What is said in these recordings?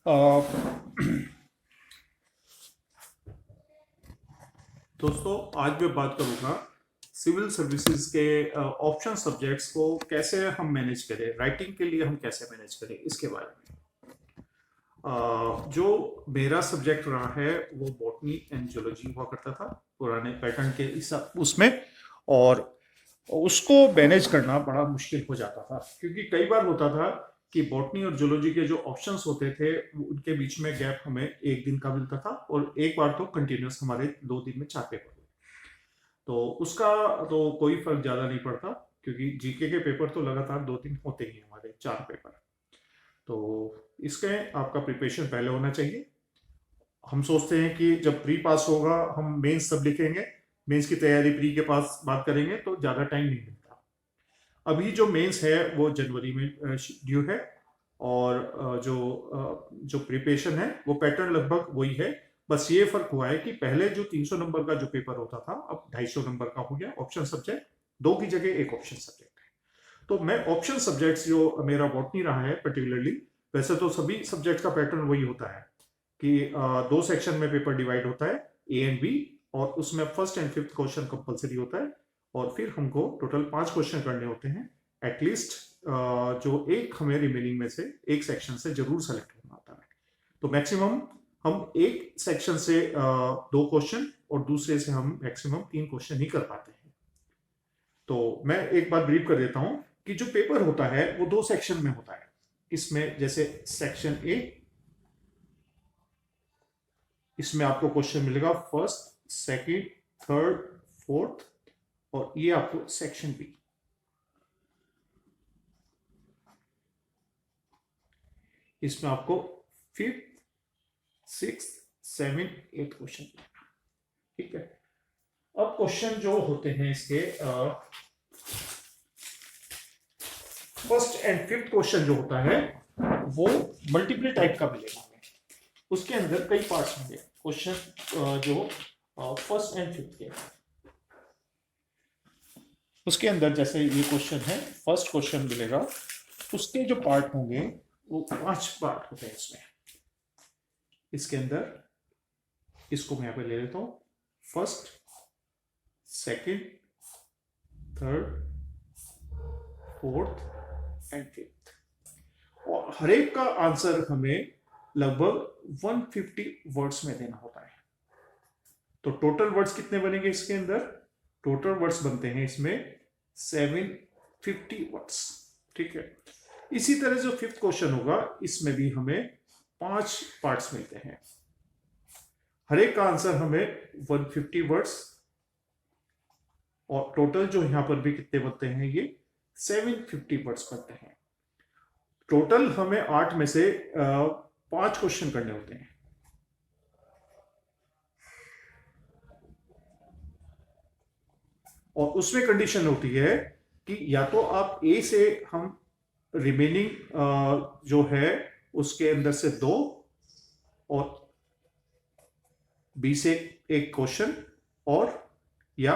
दोस्तों, आज मैं बात करूंगा सिविल सर्विसेज के ऑप्शन सब्जेक्ट्स को कैसे हम मैनेज करें, राइटिंग के लिए हम कैसे मैनेज करें इसके बारे में। जो मेरा सब्जेक्ट रहा है वो बॉटनी एंड जियोलॉजी हुआ करता था पुराने पैटर्न के उसमें, और उसको मैनेज करना बड़ा मुश्किल हो जाता था क्योंकि कई बार होता था कि बॉटनी और जूलॉजी के जो ऑप्शंस होते थे उनके बीच में गैप हमें एक दिन का मिलता था, और एक बार तो कंटिन्यूस हमारे 2 दिन में 4 पेपर। तो उसका तो कोई फर्क ज्यादा नहीं पड़ता क्योंकि जीके के पेपर तो लगातार 2 दिन होते ही हैं, हमारे 4 पेपर। तो इसके आपका प्रिपरेशन पहले होना चाहिए। हम सोचते हैं कि जब प्री पास होगा हम मेंस सब लिखेंगे, मेंस की तैयारी प्री के पास बात करेंगे तो ज़्यादा टाइम नहीं मिलता। अभी जो मेंस है वो जनवरी में ड्यू है, और जो प्रिपरेशन है वो पैटर्न लगभग वही है। बस ये फर्क हुआ है कि पहले जो 300 नंबर का जो पेपर होता था अब 250 नंबर का हो गया ऑप्शन सब्जेक्ट, 2 की जगह एक ऑप्शन सब्जेक्ट है। तो मैं ऑप्शन सब्जेक्ट्स जो मेरा बॉटनी रहा है पर्टिकुलरली, वैसे तो सभी सब्जेक्ट का पैटर्न वही होता है कि 2 सेक्शन में पेपर डिवाइड होता है, ए एंड बी, और उसमें first and fifth question compulsory होता है, और फिर हमको टोटल 5 क्वेश्चन करने होते हैं एटलीस्ट। जो एक हमें रिमेनिंग में से एक सेक्शन से जरूर सेलेक्ट करना होता है। तो मैक्सिमम हम एक सेक्शन से 2 क्वेश्चन और दूसरे से हम मैक्सिमम 3 क्वेश्चन ही कर पाते हैं। तो मैं एक बार ब्रीफ कर देता हूं कि जो पेपर होता है वो 2 सेक्शन में होता है। इसमें जैसे सेक्शन ए, इसमें आपको क्वेश्चन मिलेगा फर्स्ट, सेकंड, थर्ड, फोर्थ, और ये आपको सेक्शन बी। इसमें आपको फिफ्थ, सिक्स, सेवन, 8 क्वेश्चन। ठीक है। अब क्वेश्चन जो होते हैं इसके फर्स्ट एंड फिफ्थ क्वेश्चन जो होता है वो मल्टीपल टाइप का मिलेगा हमें। उसके अंदर कई पार्ट्स होंगे क्वेश्चन जो फर्स्ट एंड फिफ्थ के। उसके अंदर जैसे ये क्वेश्चन है, फर्स्ट क्वेश्चन मिलेगा, उसके जो पार्ट होंगे वो 5 पार्ट होते हैं इसमें। इसके अंदर इसको मैं यहां पे ले लेता हूं, first, second, third, fourth and fifth, और हर एक का आंसर हमें लगभग 150 वर्ड्स में देना होता है। तो टोटल वर्ड्स कितने बनेंगे इसके अंदर? टोटल वर्ड्स बनते हैं इसमें 750 वर्ड्स। ठीक है। इसी तरह जो फिफ्थ क्वेश्चन होगा इसमें भी हमें 5 पार्ट्स मिलते हैं, हर एक का आंसर हमें 150 वर्ड्स, और टोटल जो यहां पर भी कितने बनते हैं, ये 750 वर्ड्स बनते हैं। टोटल हमें 8 में से 5 क्वेश्चन करने होते हैं। और उसमें कंडीशन होती है कि या तो आप ए से हम रिमेनिंग जो है उसके अंदर से 2, और बी से एक क्वेश्चन, और या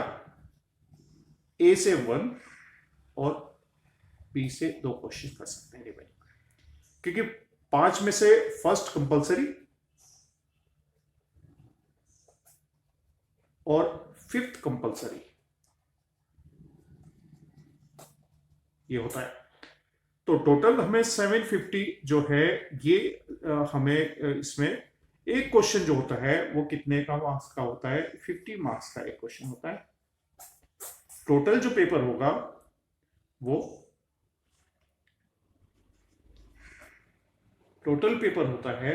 ए से 1 और बी से 2 क्वेश्चन कर सकते हैं रिमेनिंग, क्योंकि 5 में से फर्स्ट कंपलसरी और फिफ्थ कंपलसरी ये होता है। तो टोटल हमें 750 जो है ये हमें इसमें एक क्वेश्चन जो होता है वो कितने का मार्क्स का होता है? 50 मार्क्स का एक क्वेश्चन होता है। टोटल जो पेपर होगा वो टोटल पेपर होता है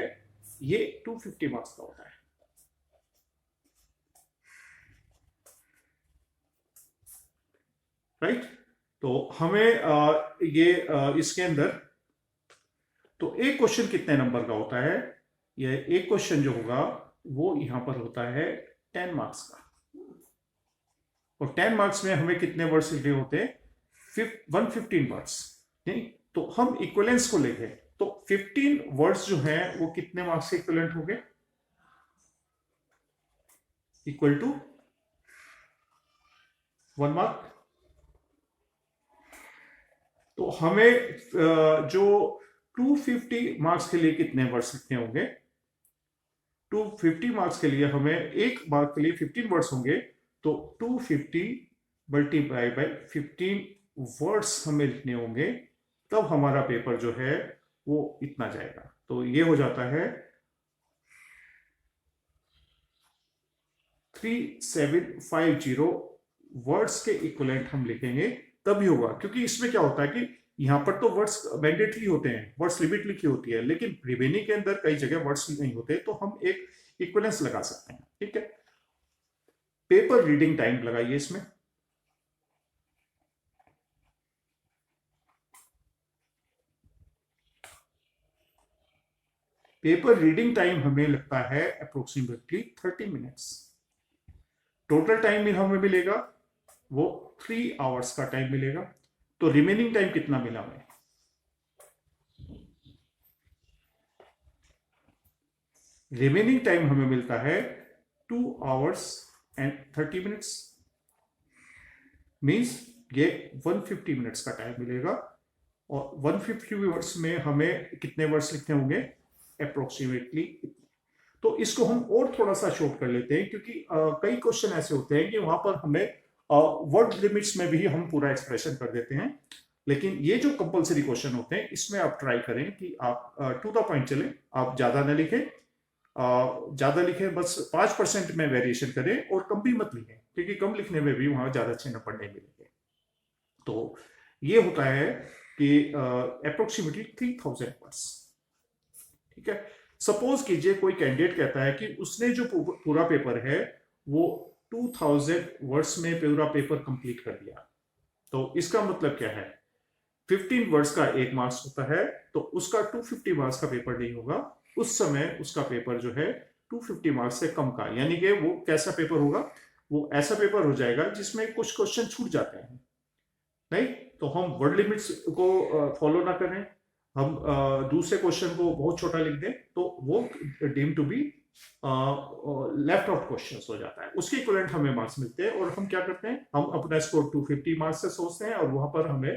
ये 250 मार्क्स का होता है। राइट। तो हमें ये इसके अंदर तो एक क्वेश्चन कितने नंबर का होता है? ये एक क्वेश्चन जो होगा वो यहां पर होता है 10 मार्क्स का, और 10 मार्क्स में हमें कितने वर्ड्स लिखने होते हैं? 115 वर्ड्स। नहीं, तो हम इक्वलेंस को लेंगे, तो 15 वर्ड्स जो हैं वो कितने मार्क्स के इक्वलेंट हो गए? Equal to 1 mark. तो हमें जो 250 मार्क्स के लिए कितने वर्ड्स लिखने होंगे? 250 मार्क्स के लिए हमें एक मार्क के लिए 15 वर्ड्स होंगे, तो 250 मल्टीप्लाई बाई 15 वर्ड्स हमें लिखने होंगे, तब हमारा पेपर जो है वो इतना जाएगा। तो ये हो जाता है 3750 वर्ड्स के इक्वलेंट हम लिखेंगे, तभी होगा। क्योंकि इसमें क्या होता है कि यहां पर तो वर्ड्स मैंडेटरी होते हैं, वर्ड्स लिमिट लिखी होती है, लेकिन रिमेनिंग के अंदर कई जगह वर्ड्स नहीं होते, तो हम एक इक्विवेलेंस लगा सकते हैं। ठीक है, पेपर रीडिंग टाइम लगाइए इसमें। पेपर रीडिंग टाइम हमें लगता है अप्रोक्सीमेटली 30 मिनट्स। टोटल टाइम हमें मिलेगा वो 3 आवर्स का टाइम मिलेगा। तो रिमेनिंग टाइम कितना मिला हमें? रिमेनिंग टाइम हमें मिलता है 2 आवर्स एंड 30 मिनट्स, मींस ये 150 मिनट्स का टाइम मिलेगा। और 150 वर्ड्स में हमें कितने वर्ड्स लिखने होंगे? अप्रोक्सीमेटली। तो इसको हम और थोड़ा सा शॉर्ट कर लेते हैं, क्योंकि कई क्वेश्चन ऐसे होते हैं कि वहां पर हमें वर्ड लिमिट्स में भी हम पूरा एक्सप्रेशन कर देते हैं, लेकिन ये जो कंपलसरी क्वेश्चन होते हैं इसमें आप ट्राई करें कि आप टू द पॉइंट चले, आप ज्यादा न लिखें, ज्यादा लिखें बस 5% में वेरिएशन करें, और कम भी मत लिखें, क्योंकि कम लिखने में भी वहां ज्यादा अच्छे नंबर नहीं मिलेंगे। तो ये होता है कि अप्रोक्सीमेटली 3000 वर्ड्स। ठीक है, सपोज कीजिए कोई कैंडिडेट कहता है कि उसने जो पूरा पेपर है वो 2000 वर्ड्स में पूरा पेपर कंप्लीट कर दिया। तो इसका मतलब क्या है? 15 वर्ड्स का 1 मार्क्स होता है, तो उसका 250 मार्क्स का पेपर नहीं होगा, उस समय उसका पेपर जो है 250 मार्क्स से कम का, यानी कि वो कैसा पेपर होगा? वो ऐसा पेपर हो जाएगा जिसमें कुछ क्वेश्चन छूट जाते हैं। नहीं, तो हम वर्ड लिमिट्स को फॉलो ना करें, हम दूसरे क्वेश्चन को बहुत छोटा लिख दें, तो वो deem to be left out question हो जाता है, उसके इक्विवेलेंट हमें मार्क्स मिलते हैं। और हम क्या करते हैं, हम अपना स्कोर 250 मार्क्स से सोचते हैं, और वहां पर हमें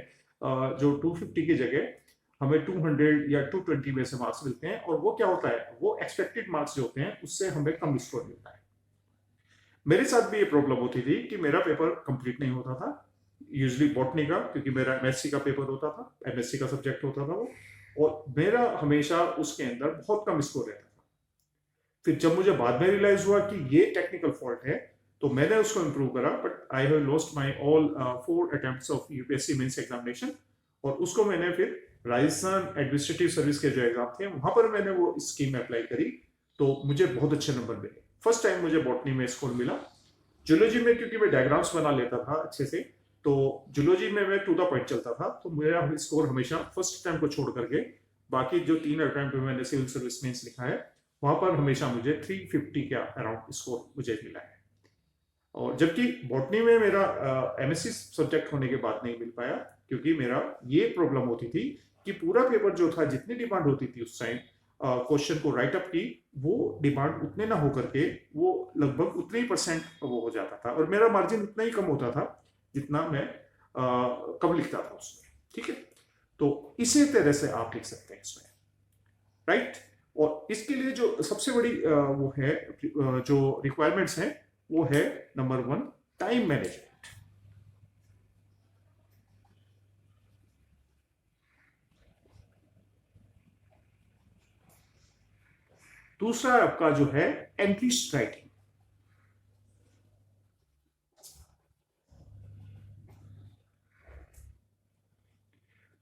जो 250 की जगह हमें 200 या 220 में से मार्क्स मिलते हैं, और वो क्या होता है, वो एक्सपेक्टेड मार्क्स जो होते हैं उससे हमें कम स्कोर मिलता है। मेरे साथ भी ये प्रॉब्लम होती थी कि मेरा पेपर कंप्लीट नहीं होता था, यूजली बॉटनी का, क्योंकि मेरा एमएससी का पेपर होता था, एमएससी का सब्जेक्ट होता था वो, और मेरा हमेशा उसके अंदर बहुत कम स्कोर रहता था। फिर जब मुझे बाद में रियलाइज हुआ कि ये टेक्निकल फॉल्ट है, तो मैंने उसको इंप्रूव करा, but I have lost my all 4 attempts of UPSC mains examination, और उसको मैंने फिर राजस्थान एडमिनिस्ट्रेटिव सर्विस के जो एग्जाम थे वहां पर मैंने वो स्कीम अप्लाई करी, तो मुझे बहुत अच्छे नंबर मिले। फर्स्ट टाइम मुझे बॉटनी में स्कोर मिला। जूलॉजी में क्योंकि मैं डायग्राम्स बना लेता था अच्छे से, तो जूलॉजी में मैं टू द पॉइंट चलता था, तो मेरा स्कोर हमेशा फर्स्ट टाइम को छोड़ करके बाकी जो 3 अटेम्प्ट में मैंने सिविल सर्विस मेंस लिखा है वहां पर हमेशा मुझे 350 के अराउंड स्कोर मुझे मिला है। और जबकि बॉटनी में मेरा एमएससी सब्जेक्ट होने के बाद नहीं मिल पाया, क्योंकि मेरा ये प्रॉब्लम होती थी कि पूरा पेपर जो था, जितनी डिमांड होती थी उस टाइम क्वेश्चन को राइट अप की, वो डिमांड उतने ना होकर के वो लगभग उतने ही परसेंट वो हो जाता था, और मेरा मार्जिन उतना ही कम होता था जितना मैं कम लिखता था उसमें। ठीक है, तो इसी तरह से आप लिख सकते हैं इसमें, राइट। और इसके लिए जो सबसे बड़ी वो है जो रिक्वायरमेंट्स है, वो है नंबर 1 टाइम मैनेजमेंट। दूसरा आपका जो है एंट्री राइटिंग।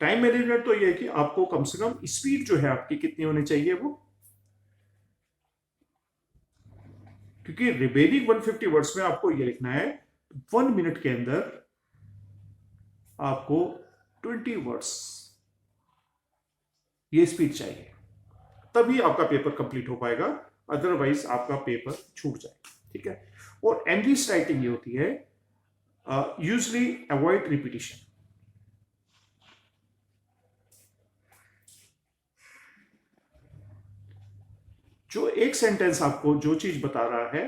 टाइम मैनेजमेंट तो ये है कि आपको कम से कम स्पीड जो है आपकी कितनी होनी चाहिए वो, क्योंकि रिमेनिंग 150 वर्ड्स में आपको ये लिखना है 1 मिनट के अंदर आपको 20 वर्ड्स, ये स्पीड चाहिए, तभी आपका पेपर कंप्लीट हो पाएगा, अदरवाइज आपका पेपर छूट जाएगा। ठीक है, और एंग्लिश राइटिंग ये होती है यूजली अवॉइड रिपीटिशन। जो एक सेंटेंस आपको जो चीज बता रहा है,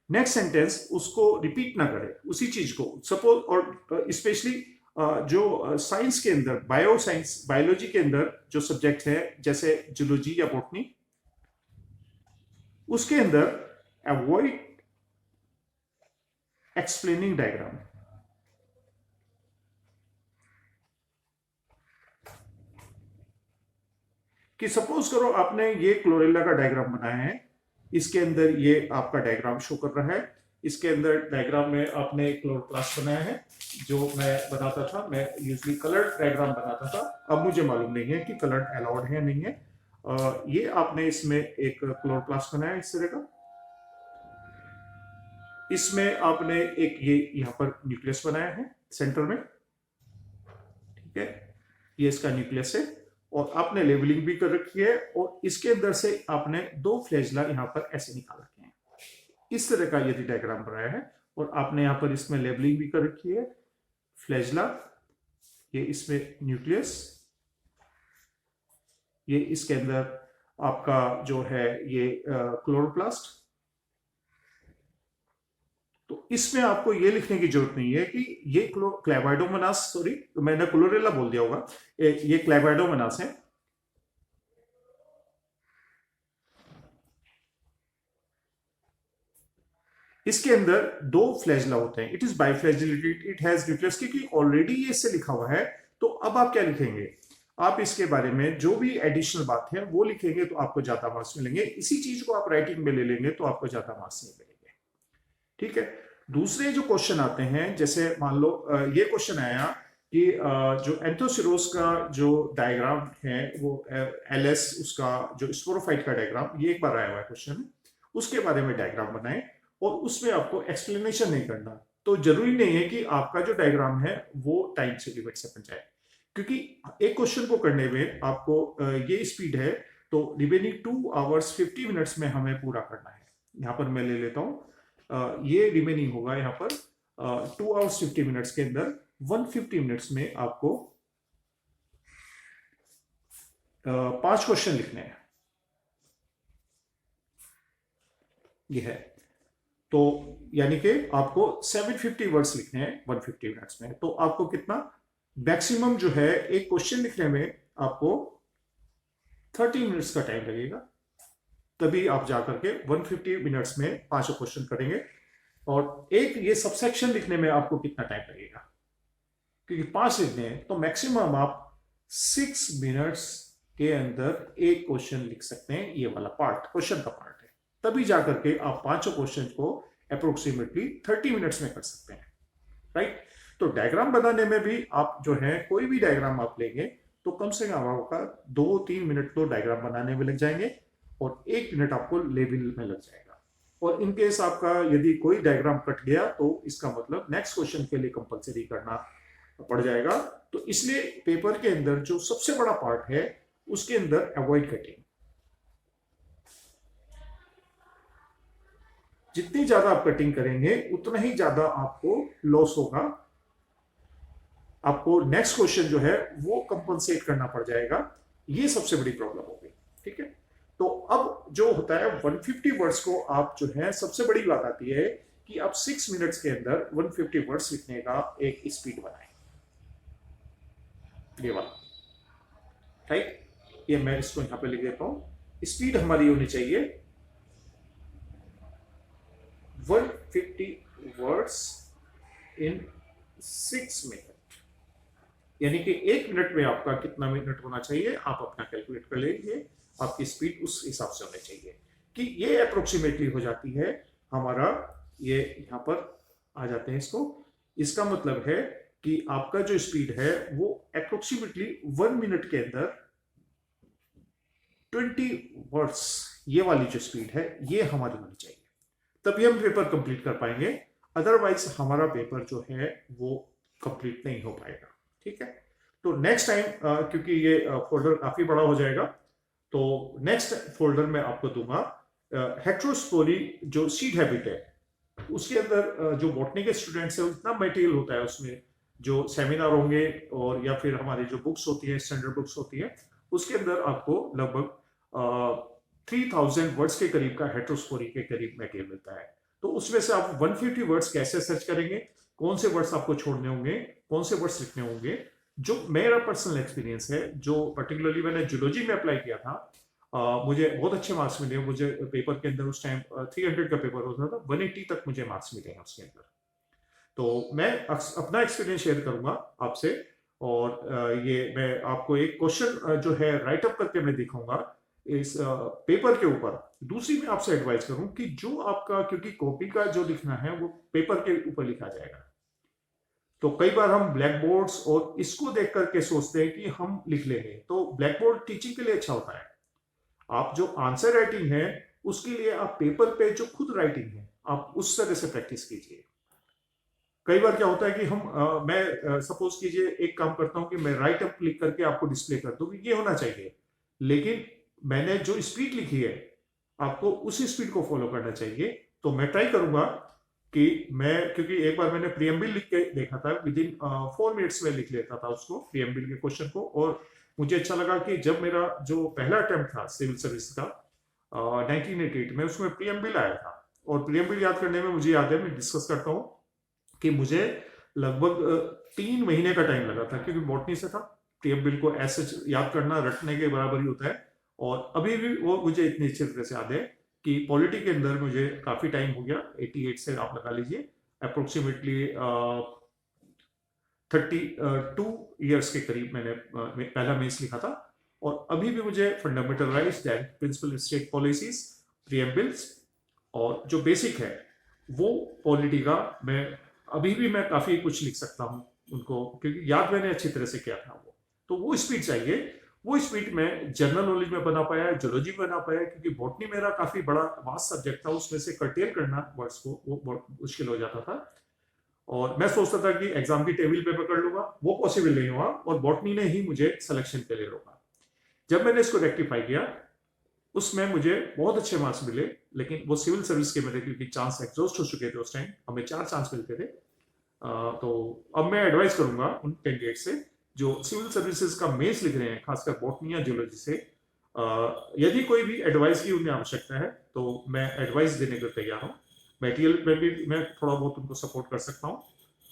नेक्स्ट सेंटेंस उसको रिपीट ना करे उसी चीज को। सपोज, और स्पेशली जो साइंस के अंदर, बायो साइंस, बायोलॉजी के अंदर जो सब्जेक्ट है जैसे जूलॉजी या बॉटनी, उसके अंदर अवॉइड एक्सप्लेनिंग डायग्राम। कि सपोज करो आपने ये क्लोरेला का डायग्राम बनाया है, इसके अंदर ये आपका डायग्राम शो कर रहा है, इसके अंदर डायग्राम में आपने क्लोरोप्लास्ट बनाया है, जो मैं बनाता था, मैं यूजली कलर्ड डायग्राम बनाता था, अब मुझे मालूम नहीं है कि कलर्ड अलाउड है या नहीं है। ये आपने इसमें एक क्लोरोप्लास्ट बनाया इस तरह का, इसमें आपने एक ये यहाँ पर न्यूक्लियस बनाया है सेंटर में, ठीक है, ये इसका न्यूक्लियस है, और आपने लेबलिंग भी कर रखी है, और इसके अंदर से आपने 2 फ्लैजला यहाँ पर ऐसे निकाल रखे हैं, इस तरह का यदि डायग्राम बनाया है, और आपने यहाँ पर इसमें लेबलिंग भी कर रखी है, फ्लैजला, ये इसमें न्यूक्लियस, ये इसके अंदर आपका जो है ये क्लोरोप्लास्ट। तो इसमें आपको ये लिखने की जरूरत नहीं है कि ये क्लेबाइडोमोनास, सॉरी मैंने क्लोरेला बोल दिया होगा, ये क्लेबाइडोमोनास है। इसके अंदर 2 फ्लैजला होते हैं, it is biflagellated, it has nucleus, क्योंकि ऑलरेडी ये इससे लिखा हुआ है। तो अब आप क्या लिखेंगे, आप इसके बारे में जो भी एडिशनल बात है वो लिखेंगे तो आपको ज्यादा मार्क्स मिलेंगे। इसी चीज को आप राइटिंग में ले लेंगे तो आपको ज्यादा मार्क्स नहीं मिलेंगे, ठीक है। दूसरे जो क्वेश्चन आते हैं, जैसे मान लो ये क्वेश्चन आया कि जो एंथोसिरोस का जो डायग्राम है वो एलएस, उसका जो स्पोरोफाइट का डायग्राम, ये एक बार आया हुआ है क्वेश्चन, उसके बारे में डायग्राम बनाए और उसमें आपको एक्सप्लेनेशन नहीं करना। तो जरूरी नहीं है कि आपका जो डायग्राम है वो टाइम से लिमिट से बन जाए, क्योंकि एक क्वेश्चन को करने में आपको ये स्पीड है, तो रिमेनिंग 2 आवर्स 50 मिनट्स में हमें पूरा करना है। यहाँ पर मैं ले लेता हूँ, ये रिमेनिंग होगा यहाँ पर 2 आवर्स 50 मिनट्स के अंदर 150 मिनट्स में आपको 5 क्वेश्चन लिखने हैं, ये है। तो यानी कि आपको 750 वर्ड्स लिखने हैं 150 मिनट्स में। तो आपको कितना मैक्सिमम जो है एक क्वेश्चन लिखने में आपको 30 मिनट्स का टाइम लगेगा, तभी आप जाकर के 150 मिनट्स में 5 क्वेश्चन करेंगे। और एक ये सबसेक्शन लिखने में आपको कितना टाइम लगेगा, क्योंकि 5 लिखने हैं, तो मैक्सिमम आप 6 मिनट्स के अंदर एक क्वेश्चन लिख सकते हैं। ये वाला पार्ट क्वेश्चन का पार्ट है, तभी जाकर के आप 5 क्वेश्चन को अप्रोक्सीमेटली 30 मिनट्स में कर सकते हैं, राइट। तो डायग्राम बनाने में भी आप जो है कोई भी डायग्राम आप लेंगे तो कम से कम आपका 2-3 मिनट तो डायग्राम बनाने में लग जाएंगे और 1 मिनट आपको लेबल में लग जाएगा। और इन केस आपका यदि कोई डायग्राम कट गया तो इसका मतलब नेक्स्ट क्वेश्चन के लिए कंपलसरी करना पड़ जाएगा। तो इसलिए पेपर के अंदर जो सबसे बड़ा पार्ट है उसके अंदर अवॉइड कटिंग। जितनी ज्यादा आप कटिंग करेंगे उतना ही ज्यादा आपको लॉस होगा, आपको नेक्स्ट क्वेश्चन जो है वो कंपनसेट करना पड़ जाएगा। ये सबसे बड़ी प्रॉब्लम होगी, ठीक है। तो अब जो होता है 150 वर्ड्स को आप जो है, सबसे बड़ी बात आती है कि आप 6 मिनट्स के अंदर 150 वर्ड्स लिखने का एक स्पीड बनाएं, ये वाला, राइट। ये मैं इसको यहां पे लिख देता हूं। स्पीड हमारी होनी चाहिए 150 वर्ड्स इन 6 मिनट, यानी कि 1 मिनट में आपका कितना मिनट होना चाहिए आप अपना कैलकुलेट कर लीजिए, आपकी स्पीड उस हिसाब से होनी चाहिए कि ये अप्रोक्सीमेटली हो जाती है हमारा। ये यहां पर आ जाते हैं इसको, इसका मतलब है कि आपका जो स्पीड है वो अप्रोक्सीमेटली 1 मिनट के अंदर 20 वर्ड्स, ये वाली जो स्पीड है ये हमारी होनी चाहिए, तभी हम पेपर कंप्लीट कर पाएंगे। अदरवाइज हमारा पेपर जो है वो कंप्लीट नहीं हो पाएगा, ठीक है। तो नेक्स्ट टाइम क्योंकि ये फोल्डर काफी बड़ा हो जाएगा, तो नेक्स्ट फोल्डर में आपको दूंगा हेट्रोस्पोरी जो सीड हैबिट है, उसके अंदर जो बॉटनी के स्टूडेंट्स है उतना मटेरियल होता है उसमें, जो सेमिनार होंगे और या फिर हमारी जो बुक्स होती है, स्टैंडर्ड बुक्स होती है, उसके अंदर आपको लगभग 3000 वर्ड्स के करीब का हेट्रोस्पोरी के करीब मटेरियल मिलता है। तो उसमें से आप 150 वर्ड्स कैसे सर्च करेंगे, कौन से वर्ड्स आपको छोड़ने होंगे, कौन से वर्ड्स लिखने होंगे। जो मेरा पर्सनल एक्सपीरियंस है, जो पर्टिकुलरली मैंने जूलॉजी में अप्लाई किया था, मुझे बहुत अच्छे मार्क्स मिले। मुझे पेपर के अंदर उस टाइम 300 का पेपर होता था, 180 तक मुझे मार्क्स मिले हैं उसके अंदर। तो मैं अपना एक्सपीरियंस शेयर करूंगा आपसे, और ये मैं आपको एक क्वेश्चन जो है राइट अप करके मैं दिखाऊंगा इस पेपर के ऊपर। दूसरी मैं आपसे एडवाइस करूं कि जो आपका, क्योंकि कॉपी का जो लिखना है वो पेपर के ऊपर लिखा जाएगा, तो कई बार हम ब्लैक बोर्ड्स और इसको देख करके सोचते हैं कि हम लिख लेंगे, तो ब्लैक बोर्ड टीचिंग के लिए अच्छा होता है। आप जो आंसर राइटिंग है उसके लिए आप पेपर पे जो खुद राइटिंग है आप उस तरह से प्रैक्टिस कीजिए। कई बार क्या होता है कि मैं सपोज कीजिए एक काम करता हूं कि मैं राइट अप क्लिक करके आपको डिस्प्ले कर दूं, ये होना चाहिए, लेकिन मैंने जो स्पीड लिखी है आपको उसी स्पीड को फॉलो करना चाहिए। तो मैं ट्राई करूंगा कि क्योंकि एक बार मैंने प्रीएम्बिल लिख के देखा था, विद इन 4 मिनट्स में लिख लेता था उसको, प्रीएम्बिल के क्वेश्चन को। और मुझे अच्छा लगा कि जब मेरा जो पहला अटेम्प्ट था सिविल सर्विस का 1988 में, उसमें प्रीएम्बिल आया था। और प्रीएम्बिल याद करने में मुझे याद है, मैं डिस्कस करता हूँ कि मुझे लगभग 3 महीने का टाइम लगा था, क्योंकि बॉटनी से था। प्रीएम्बिल को ऐसे याद करना रटने के बराबर ही होता है। और अभी भी वो मुझे इतनी अच्छी तरह से याद है कि पॉलिटी के अंदर मुझे काफी टाइम हो गया, 88 से आप लगा लीजिए अप्रोक्सीमेटली 32 ईयर्स के करीब मैंने पहला मेंस लिखा था। और अभी भी मुझे fundamental rights, principle state policies, preambles और जो बेसिक है वो पॉलिटी का, मैं अभी भी मैं काफी कुछ लिख सकता हूँ उनको, क्योंकि याद मैंने अच्छी तरह से किया था वो। तो वो स्पीड चाहिए, वो स्पीड में जनरल नॉलेज में बना पाया, जोलॉजी में बना पाया, क्योंकि बॉटनी मेरा काफी बड़ा वास्ट सब्जेक्ट था, उसमें से कर्टेल करना वर्ड्स को वो बहुत मुश्किल हो जाता था। और मैं सोचता था कि एग्जाम की टेबल पे पकड़ लूंगा, वो पॉसिबल नहीं हुआ, और बॉटनी ने ही मुझे सिलेक्शन के लिए रोका। जब मैंने इसको रेक्टिफाई किया उसमें मुझे बहुत अच्छे मार्क्स मिले, लेकिन वो सिविल सर्विस के मेरे, क्योंकि चांस एग्जॉस्ट हो चुके थे उस टाइम, हमें 4 चांस मिलते थे। तो अब मैं एडवाइस करूंगा उन कैंडिडेट से जो सिविल सर्विसेज का मेंस लिख रहे हैं, खासकर बॉटनी या जियोलॉजी से, यदि कोई भी एडवाइस की उन्हें आवश्यकता है तो मैं एडवाइस देने को तैयार हूँ। मटेरियल में भी मैं थोड़ा बहुत उनको सपोर्ट कर सकता हूँ,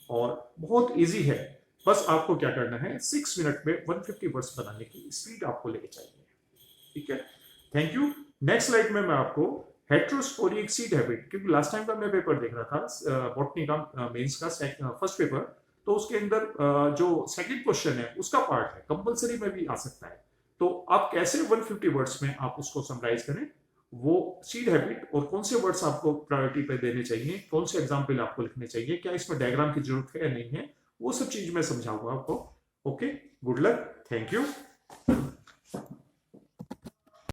और बहुत ईजी है। बस आपको क्या करना है, 6 मिनट में 150 वर्ड्स बनाने की स्पीड आपको लेके चाहिए। ठीक है, थैंक यू। नेक्स्ट स्लाइड में मैं आपको हेट्रोस्पोरिक सीड हैबिट, क्योंकि लास्ट टाइम का मैं पेपर देख रहा था बॉटनी का मेंस का फर्स्ट पेपर, तो उसके अंदर जो सेकंड क्वेश्चन है उसका पार्ट है, कंपलसरी में भी आ सकता है। तो आप कैसे 150 वर्ड्स में आप उसको समराइज करें, वो सीड हैबिट, और कौन से वर्ड्स आपको प्रायोरिटी पे देने चाहिए, कौन से एग्जाम्पल आपको लिखने चाहिए, क्या इसमें डायग्राम की जरूरत है या नहीं है, वो सब चीज मैं समझाऊंगा आपको। Okay, good luck, thank you.